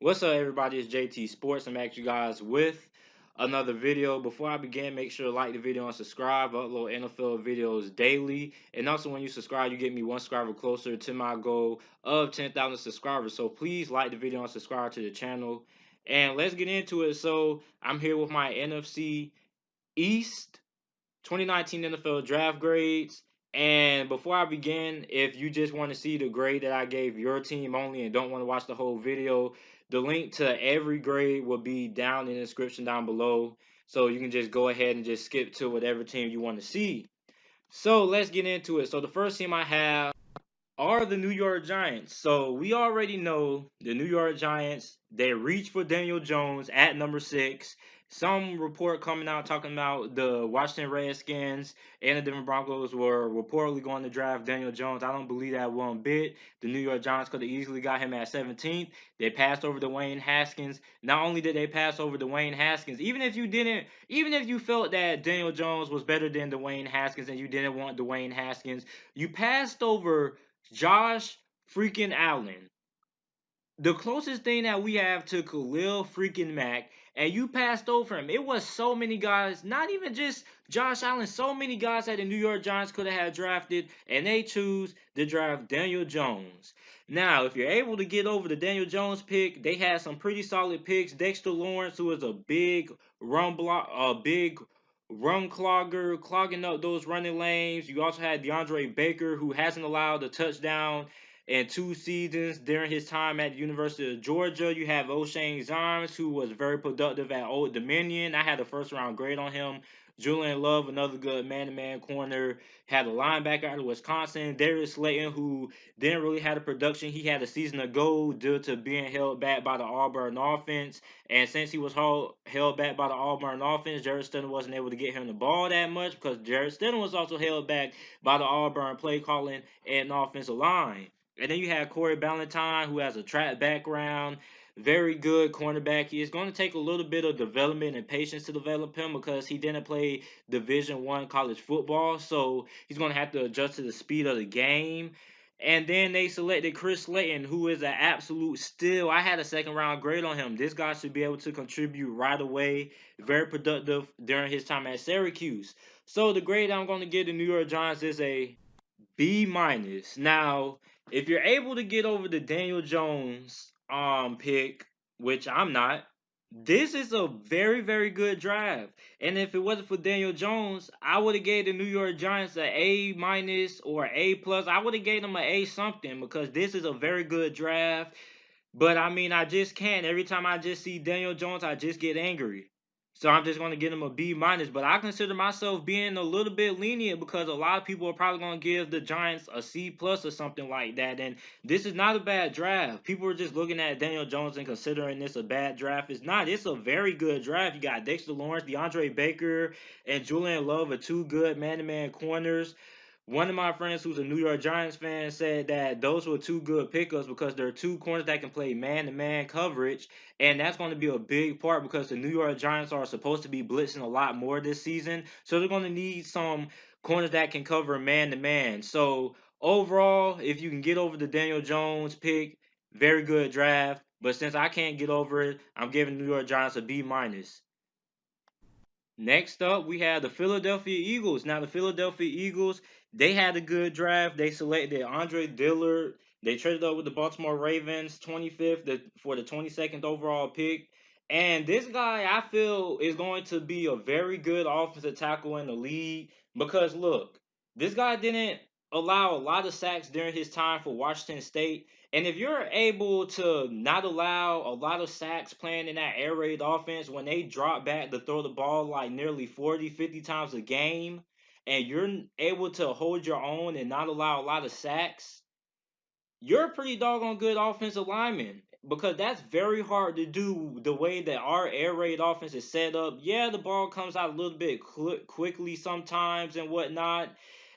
What's up, everybody? It's JT Sports. I'm back, you guys, with another video. Before I begin, make sure to like the video and subscribe. I upload NFL videos daily. And also, when you subscribe, you get me one subscriber closer to my goal of 10,000 subscribers. So please like the video and subscribe to the channel. And let's get into it. So I'm here with my NFC East 2019 NFL draft grades. And before I begin, if you just want to see the grade that I gave your team only and don't want to watch the whole video, the link to every grade will be down in the description down below. So you can just go ahead and just skip to whatever team you want to see. So let's get into it. So the first team I have are the New York Giants. So we already know the New York Giants, they reached for Daniel Jones at number 6. Some report coming out talking about the Washington Redskins and the Denver Broncos were reportedly going to draft Daniel Jones. I don't believe that one bit. The New York Giants could have easily got him at 17th. They passed over Dwayne Haskins. Not only did they pass over Dwayne Haskins, even if you felt that Daniel Jones was better than Dwayne Haskins and you didn't want Dwayne Haskins, you passed over Josh freaking Allen, the closest thing that we have to Khalil freaking Mack, and you passed over him. It was so many guys, not even just Josh Allen, so many guys that the New York Giants could have had drafted, and they choose to draft Daniel Jones. Now, if you're able to get over the Daniel Jones pick, they had some pretty solid picks. Dexter Lawrence, who is a big run clogger, clogging up those running lanes. You also had DeAndre Baker, who hasn't allowed a touchdown in 2 seasons during his time at the University of Georgia. You have O'Shane Zimes, who was very productive at Old Dominion. I had a first round grade on him. Julian Love, another good man-to-man corner, had a linebacker out of Wisconsin. Darius Slayton, who didn't really have a production. He had a season ago due to being held back by the Auburn offense. And since he was held back by the Auburn offense, Jared Stidham wasn't able to get him the ball that much because Jared Stidham was also held back by the Auburn play calling and offensive line. And then you have Corey Ballantyne, who has a track background, very good cornerback. He is going to take a little bit of development and patience to develop him because he didn't play Division I college football, so he's going to have to adjust to the speed of the game. And then they selected Chris Slayton, who is an absolute steal. I had a second round grade on him. This guy should be able to contribute right away. Very productive during his time at Syracuse. So the grade I'm going to give the New York Giants is a B minus. Now, if you're able to get over the Daniel Jones pick, which I'm not, this is a very, very good draft. And if it wasn't for Daniel Jones, I would have gave the New York Giants an A minus or A plus. I would have gave them an A something because this is a very good draft. But I mean, I just can't. Every time I just see Daniel Jones, I just get angry. So I'm just going to give him a B minus. But I consider myself being a little bit lenient because a lot of people are probably going to give the Giants a C plus or something like that. And this is not a bad draft. People are just looking at Daniel Jones and considering this a bad draft. It's not. It's a very good draft. You got Dexter Lawrence, DeAndre Baker, and Julian Love are two good man-to-man corners. One of my friends who's a New York Giants fan said that those were two good pickups because they're two corners that can play man-to-man coverage, and that's going to be a big part because the New York Giants are supposed to be blitzing a lot more this season, so they're going to need some corners that can cover man-to-man. So overall, if you can get over the Daniel Jones pick, very good draft. But since I can't get over it, I'm giving New York Giants a B minus. Next up, we have the Philadelphia Eagles. Now, the Philadelphia Eagles, they had a good draft. They selected Andre Dillard. They traded up with the Baltimore Ravens, 25th for the 22nd overall pick. And this guy, I feel, is going to be a very good offensive tackle in the league because, look, this guy didn't allow a lot of sacks during his time for Washington State. And if you're able to not allow a lot of sacks playing in that air raid offense when they drop back to throw the ball like nearly 40, 50 times a game, and you're able to hold your own and not allow a lot of sacks, you're a pretty doggone good offensive lineman because that's very hard to do the way that our air raid offense is set up. Yeah, the ball comes out a little bit quickly sometimes and whatnot,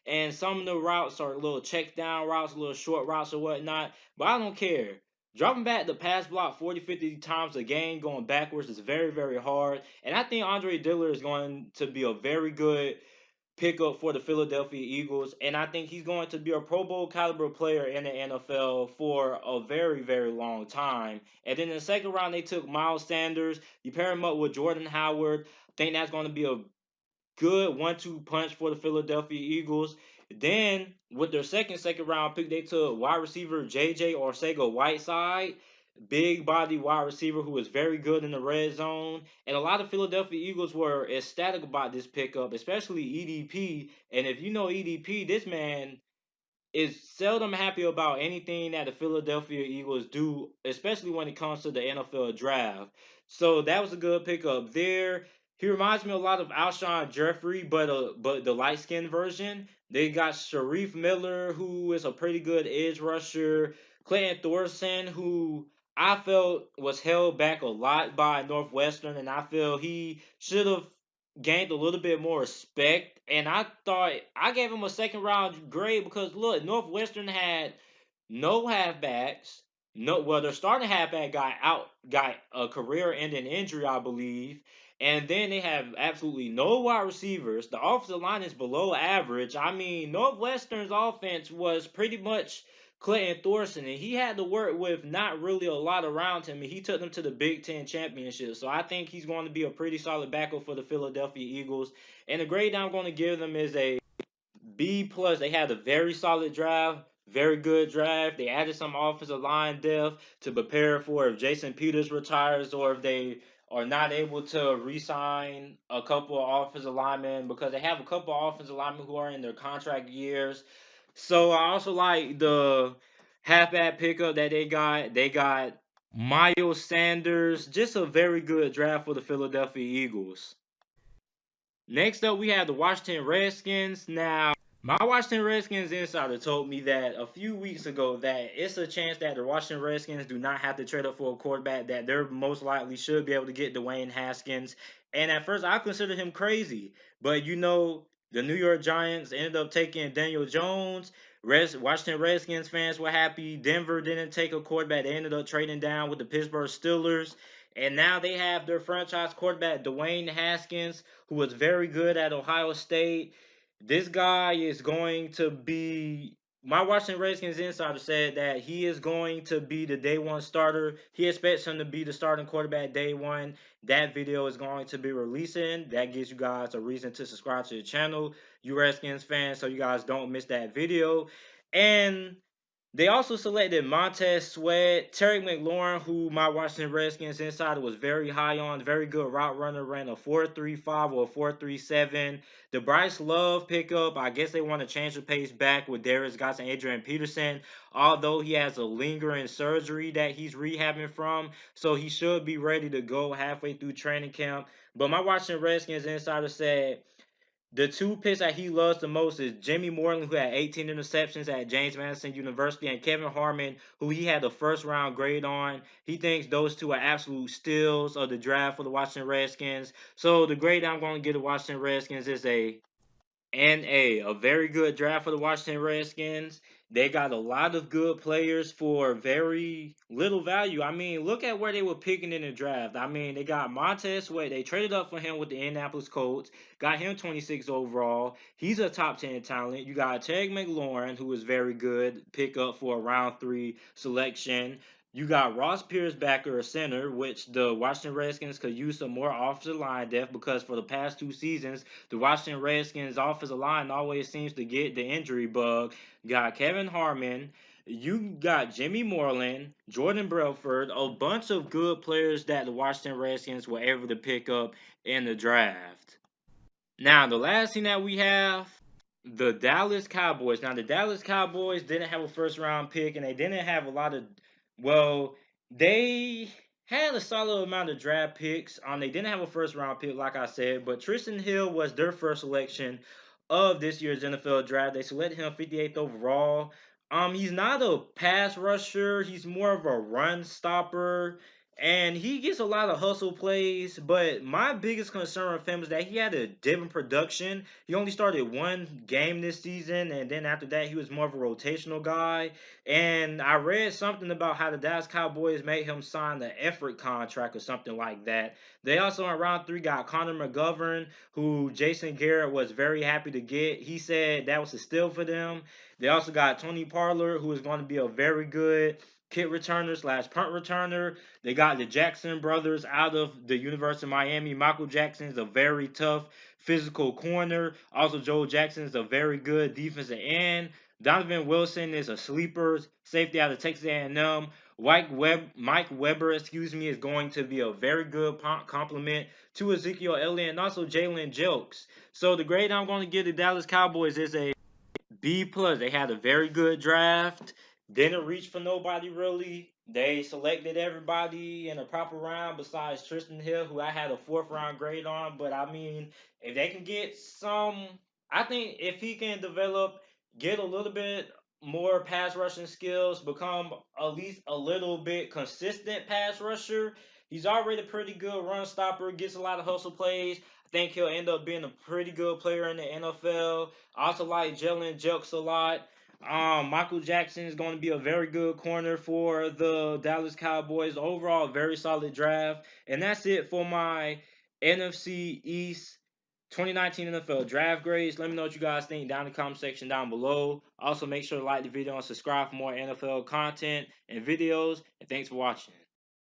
and some of the routes are little check down routes, little short routes or whatnot, but I don't care. Dropping back the pass block 40, 50 times a game going backwards is very, very hard. And I think Andre Dillard is going to be a very good pickup for the Philadelphia Eagles, and I think he's going to be a Pro Bowl caliber player in the NFL for a very, very long time. And then in the second round, they took Miles Sanders. You pair him up with Jordan Howard. I think that's going to be a good 1-2 punch for the Philadelphia Eagles. Then with their second round pick, they took wide receiver JJ Arcega-Whiteside, big body wide receiver who is very good in the red zone. And a lot of Philadelphia Eagles were ecstatic about this pickup, especially EDP. And if you know EDP, this man is seldom happy about anything that the Philadelphia Eagles do, especially when it comes to the NFL draft. So that was a good pickup there. He reminds me a lot of Alshon Jeffrey, but the light skinned version. They got Sharif Miller, who is a pretty good edge rusher. Clayton Thorson, who I felt was held back a lot by Northwestern, and I feel he should have gained a little bit more respect. And I thought I gave him a second round grade because look, Northwestern had no halfbacks. No, well, their starting halfback got a career-ending injury, I believe, and then they have absolutely no wide receivers. The offensive line is below average. I mean, Northwestern's offense was pretty much Clinton Thorson, and he had to work with not really a lot around him, and he took them to the Big Ten championship. So I think he's going to be a pretty solid backup for the Philadelphia Eagles. And the grade I'm going to give them is a B plus. They had a very solid draft, very good draft. They added some offensive line depth to prepare for if Jason Peters retires or if they are not able to re-sign a couple of offensive linemen because they have a couple of offensive linemen who are in their contract years. So I also like the halfback pickup that they got. They got Miles Sanders. Just a very good draft for the Philadelphia Eagles. Next up, we have the Washington Redskins. Now, my Washington Redskins insider told me that a few weeks ago that it's a chance that the Washington Redskins do not have to trade up for a quarterback, that they're most likely should be able to get Dwayne Haskins. And at first, I considered him crazy. But the New York Giants ended up taking Daniel Jones. Washington Redskins fans were happy. Denver didn't take a quarterback. They ended up trading down with the Pittsburgh Steelers. And now they have their franchise quarterback, Dwayne Haskins, who was very good at Ohio State. This guy is going to be. My Washington Redskins insider said that he is going to be the day one starter. He expects him to be the starting quarterback day one. That video is going to be releasing. That gives you guys a reason to subscribe to the channel, you Redskins fans, so you guys don't miss that video. And they also selected Montez Sweat, Terry McLaurin, who my Washington Redskins insider was very high on, very good route runner, ran a 4.35 or a 4.37. The Bryce Love pickup, I guess they want to change the pace back with Darius Geis and Adrian Peterson, although he has a lingering surgery that he's rehabbing from, so he should be ready to go halfway through training camp. But my Washington Redskins insider said the two picks that he loves the most is Jimmy Moreland, who had 18 interceptions at James Madison University, and Kevin Harmon, who he had the first round grade on. He thinks those two are absolute steals of the draft for the Washington Redskins. So the grade I'm going to give the Washington Redskins is a very good draft for the Washington Redskins. They got a lot of good players for very little value. I mean, look at where they were picking in the draft. I mean, they got Montez Sweat. They traded up for him with the Indianapolis Colts. Got him 26 overall. He's a top 10 talent. You got Terry McLaurin, who is very good. Pick up for a round 3 selection. You got Ross Pierce backer, a center, which the Washington Redskins could use some more offensive line depth because for the past 2 seasons, the Washington Redskins offensive line always seems to get the injury bug. You got Kevin Harmon. You got Jimmy Moreland, Jordan Belfort, a bunch of good players that the Washington Redskins were able to pick up in the draft. Now, the last thing that we have, the Dallas Cowboys. Now, the Dallas Cowboys didn't have a first round pick, and they didn't have a lot of, well, they had a solid amount of draft picks. They didn't have a first round pick, like I said, but Tristan Hill was their first selection of this year's NFL draft. They selected him 58th overall. He's not a pass rusher. He's more of a run stopper. and he gets a lot of hustle plays, but my biggest concern with him is that he had a dip in production. He only started one game this season, and then after that, he was more of a rotational guy. And I read something about how the Dallas Cowboys made him sign the effort contract or something like that. They also in round three got Connor McGovern, who Jason Garrett was very happy to get. He said that was a steal for them. They also got Tony Parler, who is going to be a very good kick returner slash punt returner. They got the Jackson brothers out of the University of Miami. Michael Jackson is a very tough physical corner. Also, Joe Jackson is a very good defensive end. Donovan Wilson is a sleeper safety out of Texas A&M. Mike Weber, is going to be a very good complement to Ezekiel Elliott and also Jalen Jelks. So the grade I'm going to give the Dallas Cowboys is a B plus. They had a very good draft. Didn't reach for nobody really. They selected everybody in a proper round besides Tristan Hill, who I had a fourth round grade on. But I mean, if they can get some, I think if he can develop, get a little bit more pass rushing skills, become at least a little bit consistent pass rusher. He's already a pretty good run stopper, gets a lot of hustle plays. I think he'll end up being a pretty good player in the NFL. I also like Jalen Jelks a lot. Michael Jackson is going to be a very good corner for the Dallas Cowboys. Overall, very solid draft. And that's it for my NFC East 2019 NFL draft grades. Let me know what you guys think down in the comment section down below. Also, make sure to like the video and subscribe for more NFL content and videos. And thanks for watching.